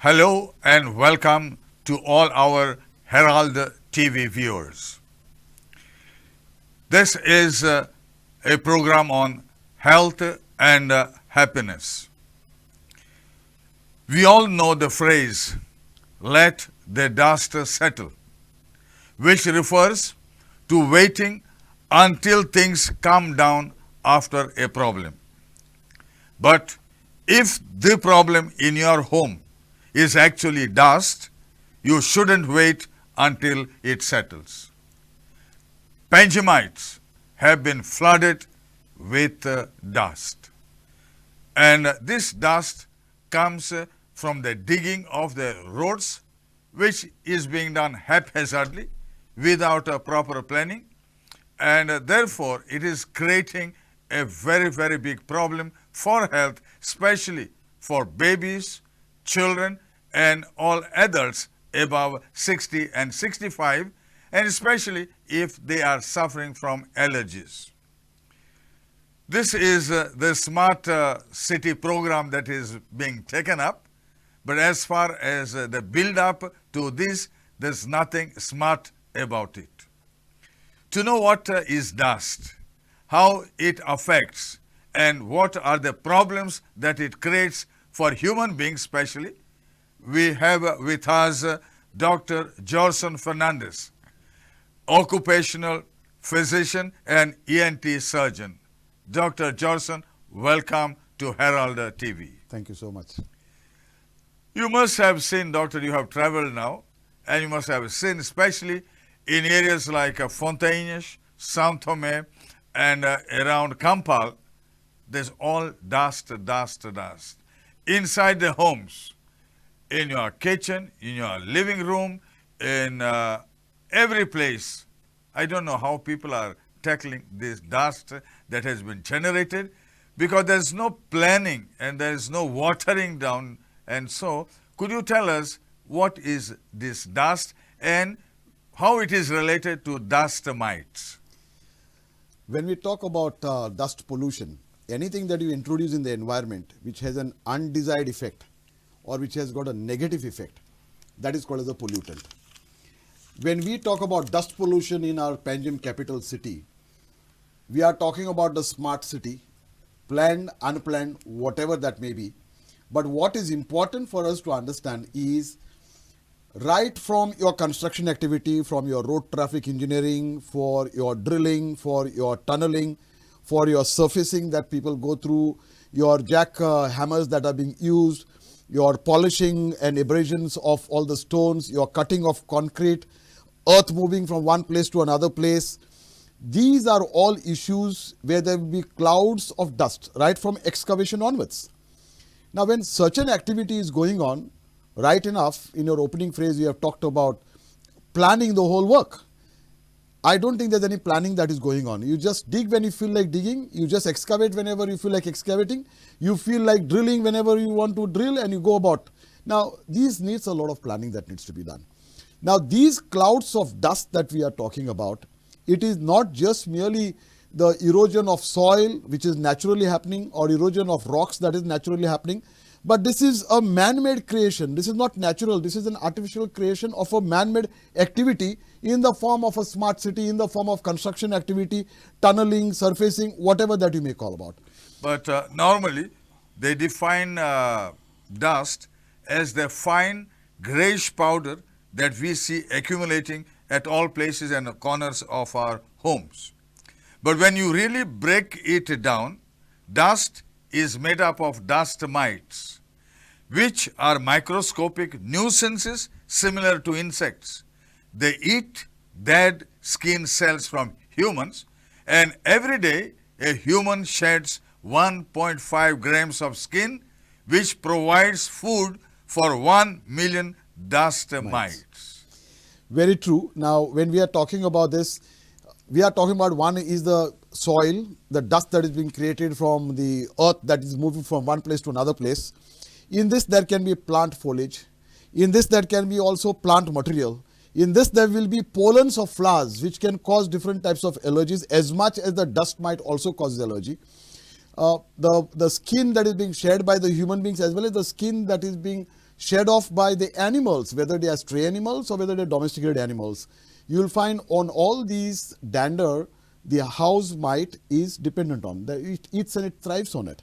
Hello and welcome to all our Herald TV viewers. This is a program on health and happiness. We all know the phrase, let the dust settle, which refers to waiting until things calm down after a problem. But if the problem in your home is actually dust, you shouldn't wait until it settles. Panjimites have been flooded with dust. And this dust comes from the digging of the roads, which is being done haphazardly without a proper planning. And therefore, it is creating a very, very big problem for health, especially for babies, children, and all adults above 60 and 65, and especially if they are suffering from allergies. This is the Smart City program that is being taken up, but as far as the build-up to this, there's nothing smart about it. To know what is dust, how it affects, and what are the problems that it creates for human beings especially, we have with us Dr. Jorson Fernandes, occupational physician and ENT surgeon. Dr. Jorson, welcome to Herald TV. Thank you so much. You must have seen, doctor, you have traveled now, and you must have seen, especially in areas like Fontainhas, São Tomé, and around Kampal, there's all dust. Inside the homes, in your kitchen, in your living room, in every place. I don't know how people are tackling this dust that has been generated, because there's no planning and there's no watering down. And so, could you tell us what is this dust and how it is related to dust mites? When we talk about dust pollution, anything that you introduce in the environment which has an undesired effect or which has got a negative effect, that is called as a pollutant. When we talk about dust pollution in our Panjim capital city, we are talking about the smart city, planned, unplanned, whatever that may be. But what is important for us to understand is right from your construction activity, from your road traffic engineering, for your drilling, for your tunneling, for your surfacing that people go through, your jack hammers that are being used, your polishing and abrasions of all the stones, your cutting of concrete, earth moving from one place to another place. These are all issues where there will be clouds of dust right from excavation onwards. Now, when such an activity is going on, right enough, in your opening phrase, you have talked about planning the whole work. I don't think there's any planning that is going on. You just dig when you feel like digging. You just excavate whenever you feel like excavating. You feel like drilling whenever you want to drill, and you go about. Now, these needs a lot of planning that needs to be done. Now, these clouds of dust that we are talking about, it is not just merely the erosion of soil which is naturally happening or erosion of rocks that is naturally happening, but this is a man-made creation. This is not natural. This is an artificial creation of a man-made activity in the form of a smart city, in the form of construction activity, tunneling, surfacing, whatever that you may call about. But normally, they define dust as the fine grayish powder that we see accumulating at all places and corners of our homes. But when you really break it down, dust is made up of dust mites, which are microscopic nuisances similar to insects. They eat dead skin cells from humans, and every day a human sheds 1.5 grams of skin, which provides food for 1 million dust mites. Very true. Now, when we are talking about this, we are talking about one is the soil, the dust that is being created from the earth that is moving from one place to another place. In this, there can be plant foliage. In this, there can be also plant material. In this, there will be pollens of flowers which can cause different types of allergies, as much as the dust might also cause allergy. The skin that is being shed by the human beings, as well as the skin that is being shed off by the animals, whether they are stray animals or whether they are domesticated animals. You will find on all these dander, the house mite is dependent on. It eats and it thrives on it.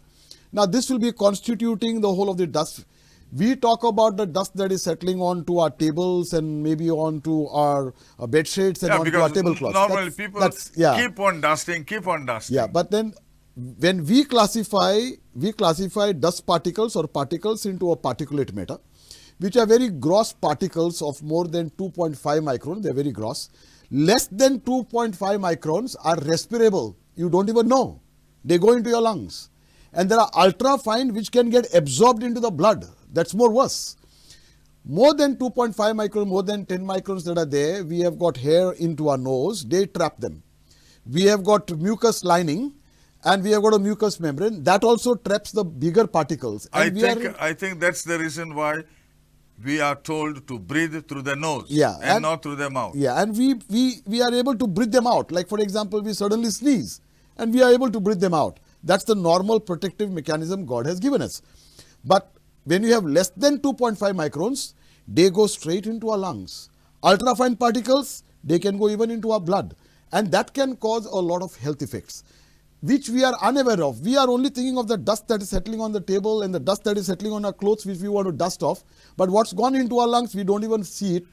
Now, this will be constituting the whole of the dust. We talk about the dust that is settling onto our tables and maybe onto our bed sheets and onto our tablecloths. Normally people keep on dusting. Yeah, but then when we classify dust particles or particles into a particulate matter, which are very gross particles of more than 2.5 microns. They are very gross. Less than 2.5 microns are respirable. You don't even know. They go into your lungs. And there are ultra fine which can get absorbed into the blood. That's more worse. More than 2.5 microns, more than 10 microns that are there, we have got hair into our nose. They trap them. We have got mucus lining and we have got a mucous membrane. That also traps the bigger particles. And I think that's the reason why we are told to breathe through the nose and not through the mouth. Yeah, and we are able to breathe them out. Like for example, we suddenly sneeze and we are able to breathe them out. That's the normal protective mechanism God has given us. But when you have less than 2.5 microns, they go straight into our lungs. Ultrafine particles, they can go even into our blood. And that can cause a lot of health effects, which we are unaware of. We are only thinking of the dust that is settling on the table and the dust that is settling on our clothes, which we want to dust off. But what's gone into our lungs, we don't even see it.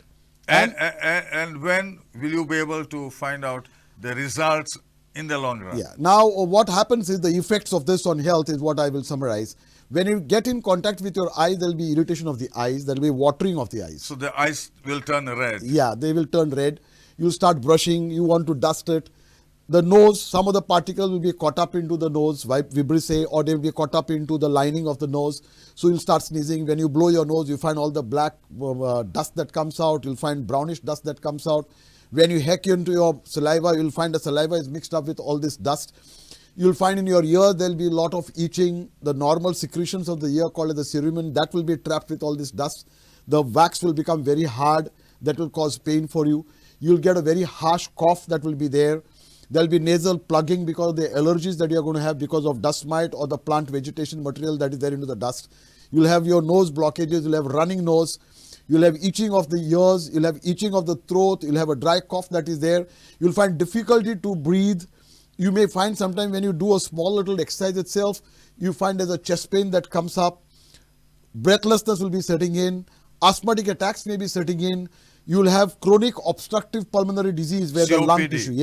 And when will you be able to find out the results in the long run? Yeah. Now, what happens is the effects of this on health is what I will summarize. When you get in contact with your eye, there will be irritation of the eyes. There will be watering of the eyes. So the eyes will turn red. Yeah, they will turn red. You start brushing. You want to dust it. The nose, some of the particles will be caught up into the nose, vibrissae, or they will be caught up into the lining of the nose. So you'll start sneezing. When you blow your nose, you find all the black dust that comes out. You'll find brownish dust that comes out. When you heck into your saliva, you'll find the saliva is mixed up with all this dust. You'll find in your ear, there'll be a lot of itching. The normal secretions of the ear called as the cerumen, that will be trapped with all this dust. The wax will become very hard. That will cause pain for you. You'll get a very harsh cough that will be there. There'll be nasal plugging because of the allergies that you're going to have because of dust mite or the plant vegetation material that is there into the dust. You'll have your nose blockages. You'll have running nose. You'll have itching of the ears. You'll have itching of the throat. You'll have a dry cough that is there. You'll find difficulty to breathe. You may find sometimes when you do a small little exercise itself, you find there's a chest pain that comes up. Breathlessness will be setting in. Asthmatic attacks may be setting in. You'll have chronic obstructive pulmonary disease where the lung tissue,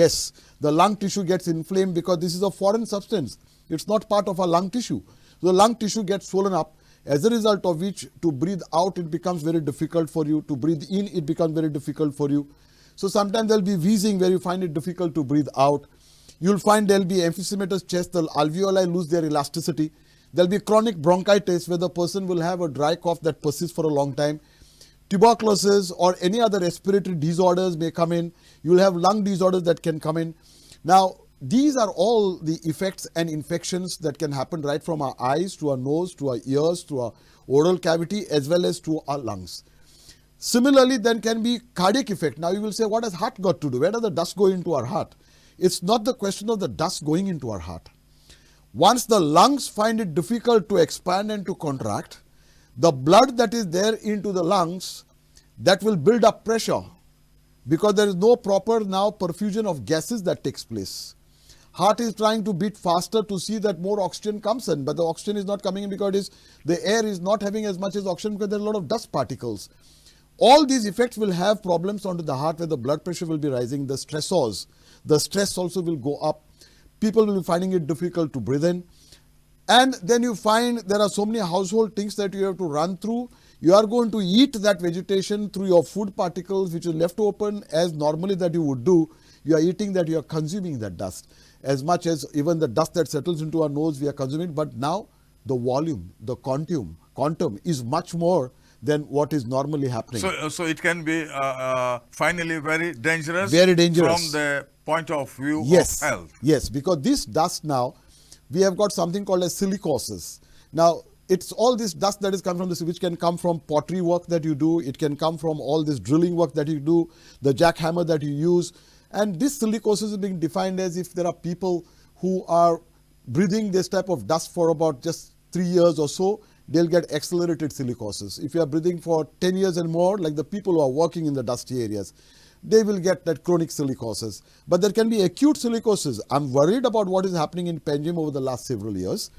the lung tissue gets inflamed because this is a foreign substance. It's not part of our lung tissue. So the lung tissue gets swollen up, as a result of which to breathe out, it becomes very difficult for you. To breathe in, it becomes very difficult for you. So sometimes there'll be wheezing where you find it difficult to breathe out. You'll find there'll be emphysematous chest, the alveoli lose their elasticity. There'll be chronic bronchitis where the person will have a dry cough that persists for a long time. Tuberculosis or any other respiratory disorders may come in. You'll have lung disorders that can come in. Now, these are all the effects and infections that can happen right from our eyes to our nose, to our ears, to our oral cavity, as well as to our lungs. Similarly, then can be cardiac effect. Now, you will say, what has heart got to do? Where does the dust go into our heart? It's not the question of the dust going into our heart. Once the lungs find it difficult to expand and to contract, the blood that is there into the lungs, that will build up pressure because there is no proper now perfusion of gases that takes place. Heart is trying to beat faster to see that more oxygen comes in, but the oxygen is not coming in because the air is not having as much as oxygen because there are a lot of dust particles. All these effects will have problems onto the heart where the blood pressure will be rising, the stressors. The stress also will go up. People will be finding it difficult to breathe in. And then you find there are so many household things that you have to run through. You are going to eat that vegetation through your food particles which is left open as normally that you would do. You are eating that, you are consuming that dust. As much as even the dust that settles into our nose, we are consuming. But now the volume, the quantum is much more than what is normally happening. So it can be finally very dangerous. Very dangerous. From the point of view of health. Yes, because this dust now, we have got something called as silicosis. Now, it's all this dust that is coming from this, which can come from pottery work that you do. It can come from all this drilling work that you do, the jackhammer that you use. And this silicosis is being defined as if there are people who are breathing this type of dust for about just 3 years or so, they'll get accelerated silicosis. If you are breathing for 10 years and more, like the people who are working in the dusty areas, they will get that chronic silicosis. But there can be acute silicosis. I'm worried about what is happening in Panjim over the last several years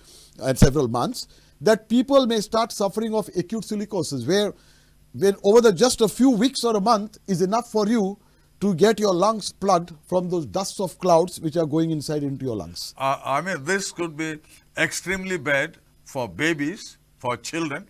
and several months, that people may start suffering of acute silicosis, where when over the just a few weeks or a month is enough for you to get your lungs plugged from those dusts of clouds which are going inside into your lungs. I mean, this could be extremely bad for babies, for children,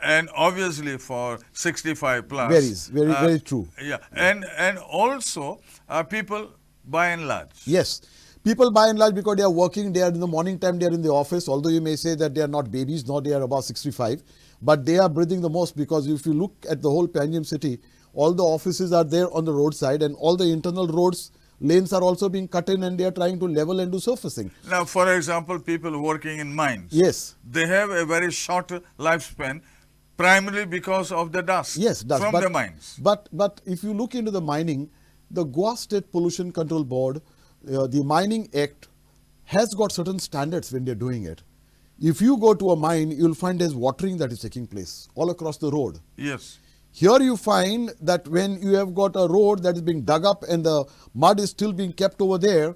and obviously for 65 plus. Very true. Yeah, and also people by and large. Yes. People by and large, because they are working, they are in the morning time, they are in the office, although you may say that they are not babies, nor they are above 65, but they are breathing the most, because if you look at the whole Panjim city, all the offices are there on the roadside, and all the internal roads, lanes are also being cut in, and they are trying to level and do surfacing. Now, for example, people working in mines. Yes. They have a very short lifespan, primarily because of the dust, from the mines. But if you look into the mining, the Goa State Pollution Control Board, the Mining Act has got certain standards when they're doing it. If you go to a mine, you'll find there's watering that is taking place all across the road. Yes. Here you find that when you have got a road that is being dug up and the mud is still being kept over there,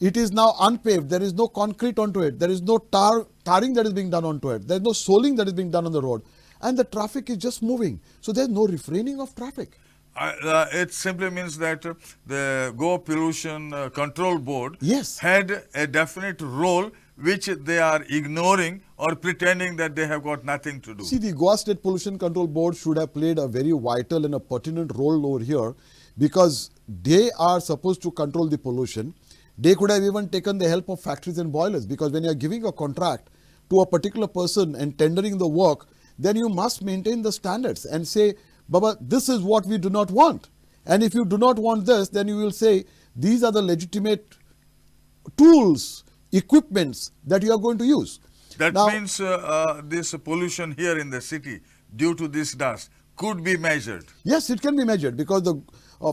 it is now unpaved. There is no concrete onto it. There is no tarring that is being done onto it. There is no soling that is being done on the road. And the traffic is just moving. So there's no refraining of traffic. It simply means that the Goa Pollution Control Board yes. had a definite role which they are ignoring or pretending that they have got nothing to do. See, the Goa State Pollution Control Board should have played a very vital and a pertinent role over here, because they are supposed to control the pollution. They could have even taken the help of factories and boilers, because when you are giving a contract to a particular person and tendering the work, then you must maintain the standards and say, Baba, this is what we do not want. And if you do not want this, then you will say, these are the legitimate tools, equipments that you are going to use. That means this pollution here in the city due to this dust could be measured. Yes, it can be measured, because the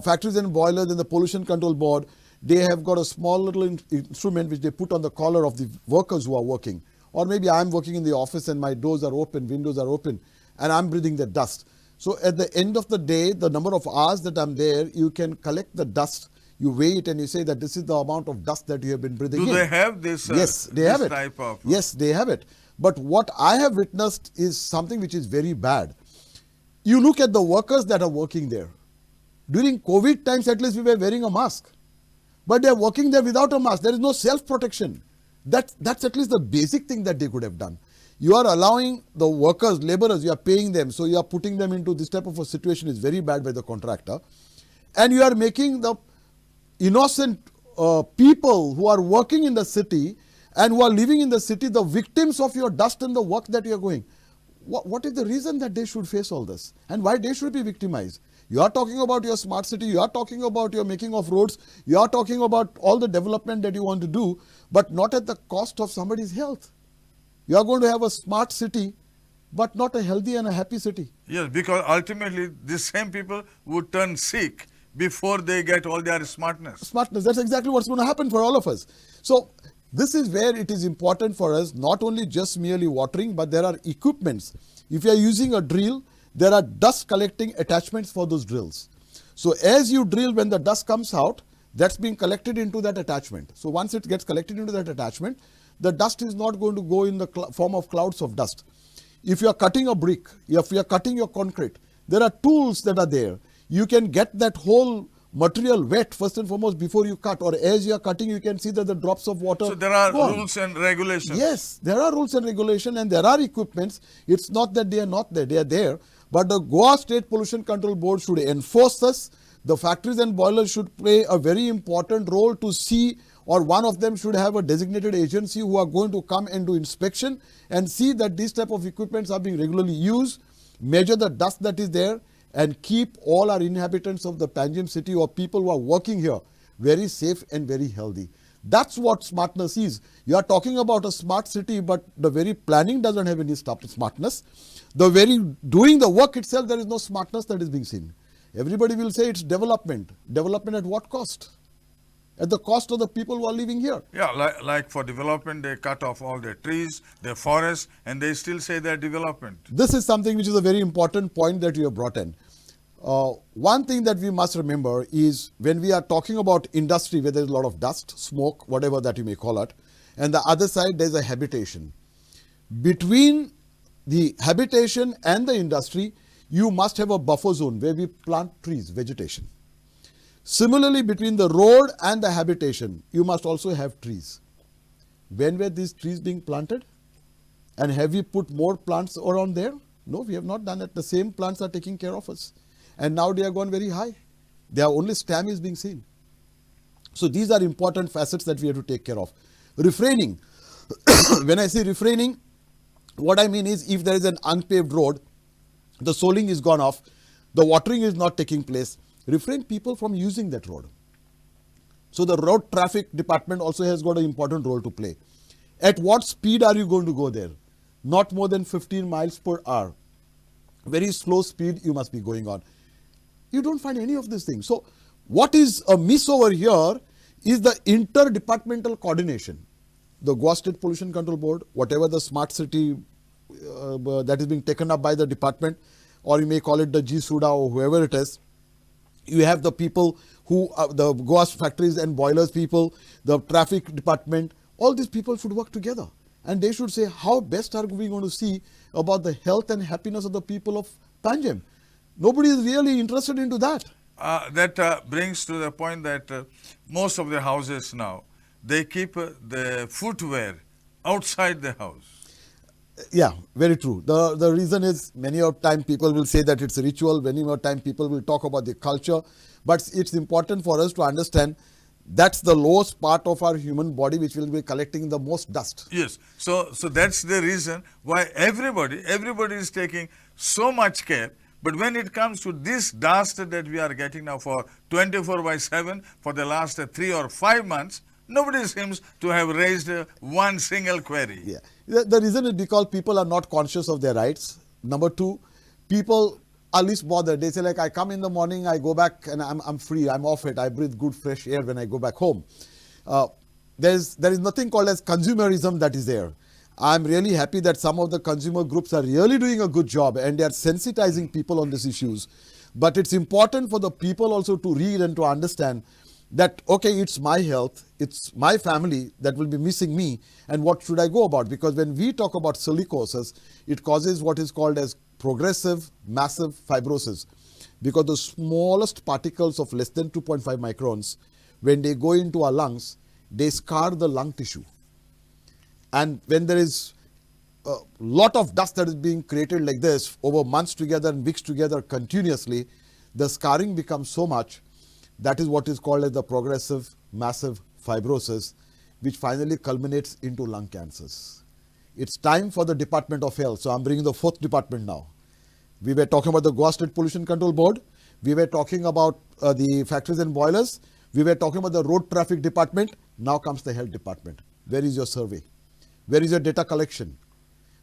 factories and boilers and the Pollution Control Board, they have got a small little instrument which they put on the collar of the workers who are working. Or maybe I'm working in the office and my doors are open, windows are open, and I'm breathing the dust. So at the end of the day, the number of hours that I'm there, you can collect the dust, you weigh it, and you say that this is the amount of dust that you have been breathing in. Do they have this, yes, they have it. Type of... Yes, they have it. But what I have witnessed is something which is very bad. You look at the workers that are working there. During COVID times, at least we were wearing a mask. But they are working there without a mask. There is no self-protection. That's at least the basic thing that they could have done. You are allowing the workers, laborers, you are paying them, so you are putting them into this type of a situation is very bad by the contractor. And you are making the innocent people who are working in the city and who are living in the city the victims of your dust and the work that you are going. What is the reason that they should face all this? And why they should be victimized? You are talking about your smart city, you are talking about your making of roads, you are talking about all the development that you want to do, but not at the cost of somebody's health. You are going to have a smart city, but not a healthy and a happy city. Yes, because ultimately these same people would turn sick before they get all their smartness. Smartness, that's exactly what's going to happen for all of us. So this is where it is important for us, not only just merely watering, but there are equipments. If you are using a drill, there are dust collecting attachments for those drills. So as you drill, when the dust comes out, that's being collected into that attachment. So once it gets collected into that attachment, the dust is not going to go in the form of clouds of dust. If you are cutting a brick, if you are cutting your concrete, there are tools that are there. You can get that whole material wet first and foremost before you cut, or as you are cutting, you can see that the drops of water. So there are rules and regulations. Yes, there are rules and regulations, and there are equipments. It's not that they are not there, they are there. But the Goa State Pollution Control Board should enforce this. The factories and boilers should play a very important role to see, or one of them should have a designated agency who are going to come and do inspection and see that these type of equipments are being regularly used, measure the dust that is there, and keep all our inhabitants of the Panjim city or people who are working here very safe and very healthy. That's what smartness is. You are talking about a smart city, but the very planning doesn't have any smartness. The very doing the work itself, there is no smartness that is being seen. Everybody will say it's development. Development at what cost? at the cost of the people who are living here. Yeah, like for development, they cut off all their trees, their forests, and they still say they're development. This is something which is a very important point that you have brought in. One thing that we must remember is when we are talking about industry, where there's a lot of dust, smoke, whatever that you may call it, and the other side there's a habitation. Between the habitation and the industry, you must have a buffer zone where we plant trees, vegetation. Similarly, between the road and the habitation, you must also have trees. When were these trees being planted? And have we put more plants around there? No, we have not done it. The same plants are taking care of us. And now they are gone very high. Their only stem is being seen. So these are important facets that we have to take care of. Refraining. When I say refraining, what I mean is if there is an unpaved road, the soling is gone off, the watering is not taking place, refrain people from using that road. So the road traffic department also has got an important role to play. At what speed are you going to go there? Not more than 15 miles per hour. Very slow speed you must be going on. You don't find any of these things. So what is a miss over here is the interdepartmental coordination. The Goa State Pollution Control Board, whatever the smart city that is being taken up by the department, or you may call it the G-SUDA or whoever it is, you have the people who the Goa factories and boilers people, the traffic department, all these people should work together. And they should say how best are we going to see about the health and happiness of the people of Panjim. Nobody is really interested into that. That brings to the point that most of the houses now, they keep the footwear outside the house. Yeah, very true. The reason is many of time people will say that it's a ritual, many more time people will talk about the culture, but it's important for us to understand that's the lowest part of our human body which will be collecting the most dust. Yes, so that's the reason why everybody is taking so much care. But when it comes to this dust that we are getting now for 24/7 for the last 3 or 5 months, nobody seems to have raised one single query. Yeah. The reason is because people are not conscious of their rights. Number two, people are least bothered. They say like, I come in the morning, I go back and I'm free, I'm off it, I breathe good fresh air when I go back home. There is nothing called as consumerism that is there. I'm really happy that some of the consumer groups are really doing a good job and they are sensitizing people on these issues. But it's important for the people also to read and to understand that, okay, it's my health, it's my family that will be missing me, and what should I go about? Because when we talk about silicosis, it causes what is called as progressive massive fibrosis, because the smallest particles of less than 2.5 microns, when they go into our lungs, they scar the lung tissue. And when there is a lot of dust that is being created like this over months together and weeks together continuously, the scarring becomes so much. That is what is called as the progressive massive fibrosis, which finally culminates into lung cancers. It's time for the Department of Health. So I'm bringing the fourth department now. We were talking about the Goa State Pollution Control Board. We were talking about the factories and boilers. We were talking about the road traffic department. Now comes the health department. Where is your survey? Where is your data collection?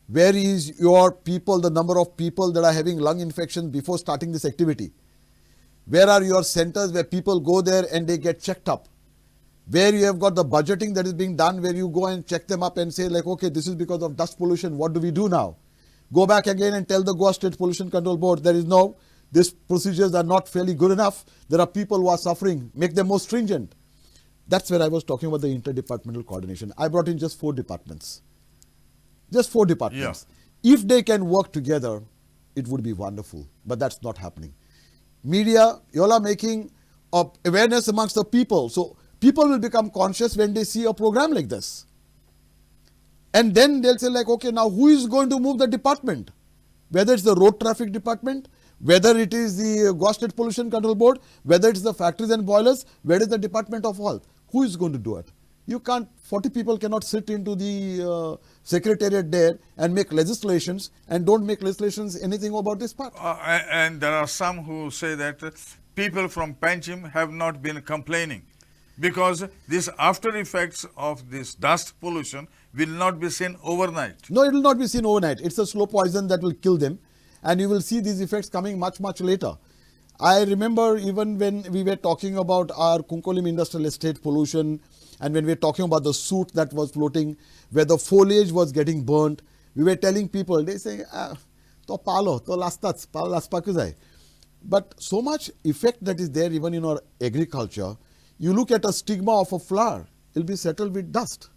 Where is your people, the number of people that are having lung infections before starting this activity? Where are your centers where people go there and they get checked up? Where you have got the budgeting that is being done, where you go and check them up and say like, okay, this is because of dust pollution, what do we do now? Go back again and tell the Goa State Pollution Control Board, there is no, these procedures are not fairly good enough. There are people who are suffering, make them more stringent. That's where I was talking about the interdepartmental coordination. I brought in just 4 departments. Just 4 departments. Yeah. If they can work together, it would be wonderful, but that's not happening. Media, you all are making awareness amongst the people. So people will become conscious when they see a program like this. And then they'll say like, okay, now who is going to move the department? Whether it's the road traffic department, whether it is the Goa State Pollution Control Board, whether it's the factories and boilers, where is the Department of Health? Who is going to do it? You can't, 40 people cannot sit into the secretariat there and make legislations and don't make legislations anything about this part. And there are some who say that people from Panjim have not been complaining because these after effects of this dust pollution will not be seen overnight. No, it will not be seen overnight. It's a slow poison that will kill them and you will see these effects coming much, much later. I remember even when we were talking about our Kunkolim industrial estate pollution, and when we were talking about the soot that was floating, where the foliage was getting burnt, we were telling people, they say, to palo, to lastats, palo laspakuzai. But so much effect that is there even in our agriculture. You look at a stigma of a flower, it will be settled with dust.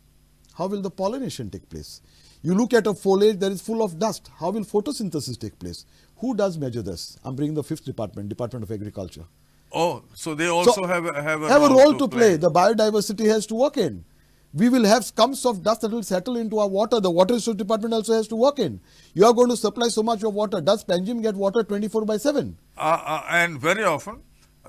How will the pollination take place? You look at a foliage that is full of dust, how will photosynthesis take place? Who does measure this? I'm bringing the fifth department, Department of Agriculture. Oh, so they also have a role to play. The biodiversity has to work in. We will have scums of dust that will settle into our water. The water resource department also has to work in. You are going to supply so much of water. Does Panjim get water 24/7? And very often,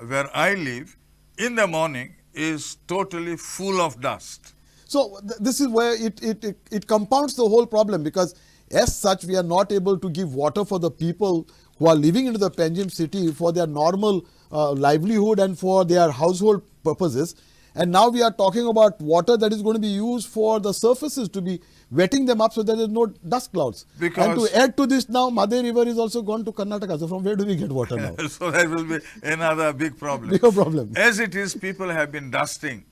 where I live, in the morning is totally full of dust. So this is where it compounds the whole problem, because as such we are not able to give water for the people who are living into the Panjim city for their normal livelihood and for their household purposes. And now we are talking about water that is going to be used for the surfaces, to be wetting them up so that there is no dust clouds. Because and to add to this, now Madhe River is also gone to Karnataka. So from where do we get water now? So that will be another big problem. Bigger problem. As it is, people have been dusting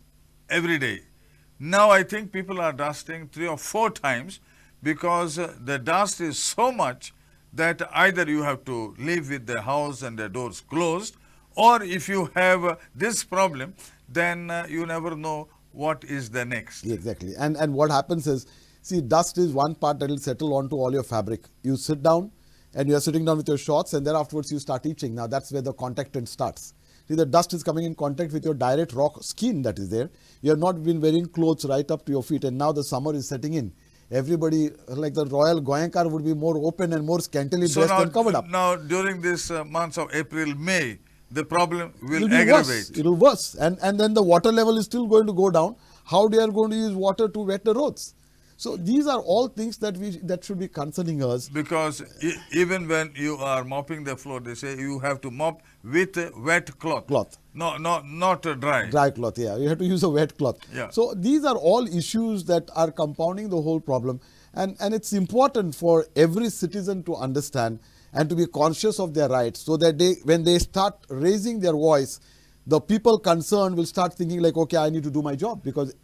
every day. Now I think people are dusting 3 or 4 times, because the dust is so much that either you have to live with the house and the doors closed, or if you have this problem, then you never know what is the next. Exactly. And what happens is, see, dust is one part that will settle onto all your fabric. You sit down and you are sitting down with your shorts, and then afterwards you start itching. Now that's where the contact starts. See, the dust is coming in contact with your direct raw skin that is there. You have not been wearing clothes right up to your feet, and now the summer is setting in. Everybody, like the royal Goyankar, would be more open and more scantily dressed and covered up. Now, during this months of April, May, the problem will aggravate. It will worse. And then the water level is still going to go down. How they are going to use water to wet the roads? So these are all things that should be concerning us. Because even when you are mopping the floor, they say you have to mop with a wet cloth. No, not a dry. Dry cloth, yeah. You have to use a wet cloth. Yeah. So these are all issues that are compounding the whole problem. And it's important for every citizen to understand and to be conscious of their rights, so that when they start raising their voice, the people concerned will start thinking like, okay, I need to do my job. Because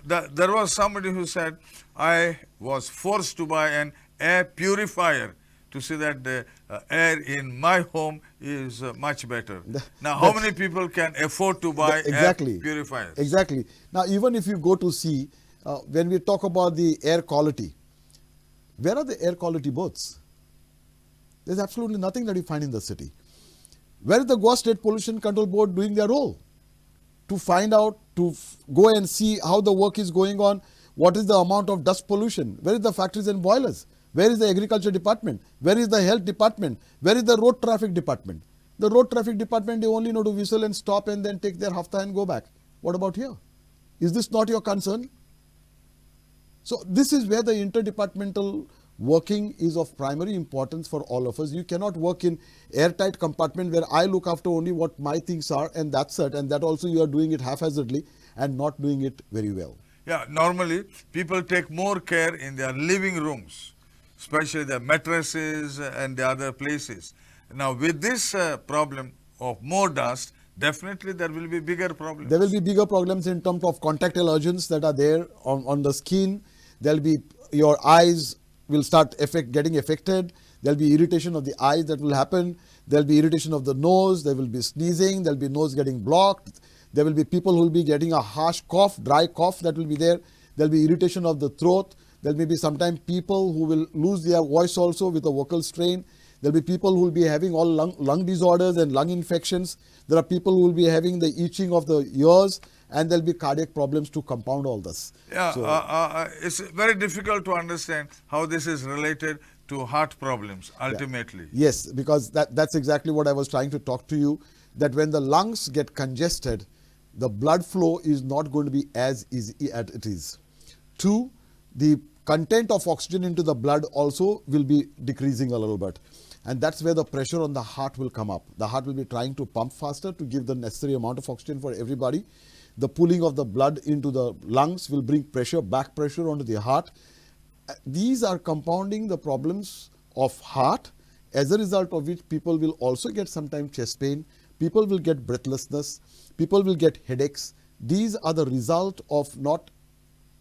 there was somebody who said, I was forced to buy an air purifier to see that the air in my home is much better. Now, how many people can afford to buy air purifiers? Exactly. Now, even if you go to see, when we talk about the air quality, where are the air quality boards? There's absolutely nothing that you find in the city. Where is the Goa State Pollution Control Board doing their role? To find out, to go and see how the work is going on, what is the amount of dust pollution, where is the factories and boilers, where is the agriculture department, where is the health department, where is the road traffic department? The road traffic department, they only know to whistle and stop and then take their hafta and go back. What about here? Is this not your concern? So this is where the interdepartmental working is of primary importance for all of us. You cannot work in airtight compartment where I look after only what my things are, and that's it. And that also you are doing it haphazardly and not doing it very well. Yeah, normally people take more care in their living rooms, especially the mattresses and the other places. Now with this problem of more dust, definitely there will be bigger problems. There will be bigger problems in terms of contact allergens that are there on the skin. There will be, your eyes will start getting affected. There will be irritation of the eyes that will happen. There will be irritation of the nose. There will be sneezing. There will be nose getting blocked. There will be people who will be getting a harsh cough, dry cough that will be there. There will be irritation of the throat. There may be sometimes people who will lose their voice also with a vocal strain. There will be people who will be having all lung disorders and lung infections. There are people who will be having the itching of the ears, and there will be cardiac problems to compound all this. Yeah, so, it's very difficult to understand how this is related to heart problems ultimately. Yeah. Yes, because that's exactly what I was trying to talk to you, that when the lungs get congested, the blood flow is not going to be as easy as it is. 2, the content of oxygen into the blood also will be decreasing a little bit. And that's where the pressure on the heart will come up. The heart will be trying to pump faster to give the necessary amount of oxygen for everybody. The pooling of the blood into the lungs will bring pressure, back pressure onto the heart. These are compounding the problems of heart as a result of which people will also get sometimes chest pain, people will get breathlessness, people will get headaches. These are the result of not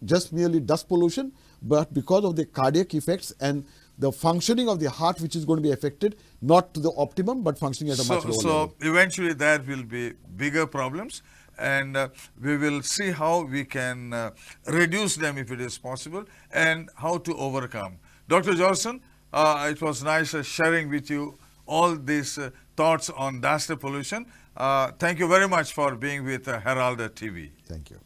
just merely dust pollution, but because of the cardiac effects and the functioning of the heart, which is going to be affected, not to the optimum, but functioning at a much lower level. So eventually there will be bigger problems, and we will see how we can reduce them if it is possible, and how to overcome. Dr. Jorson, it was nice sharing with you all these thoughts on dust pollution. Thank you very much for being with Herald TV. Thank you.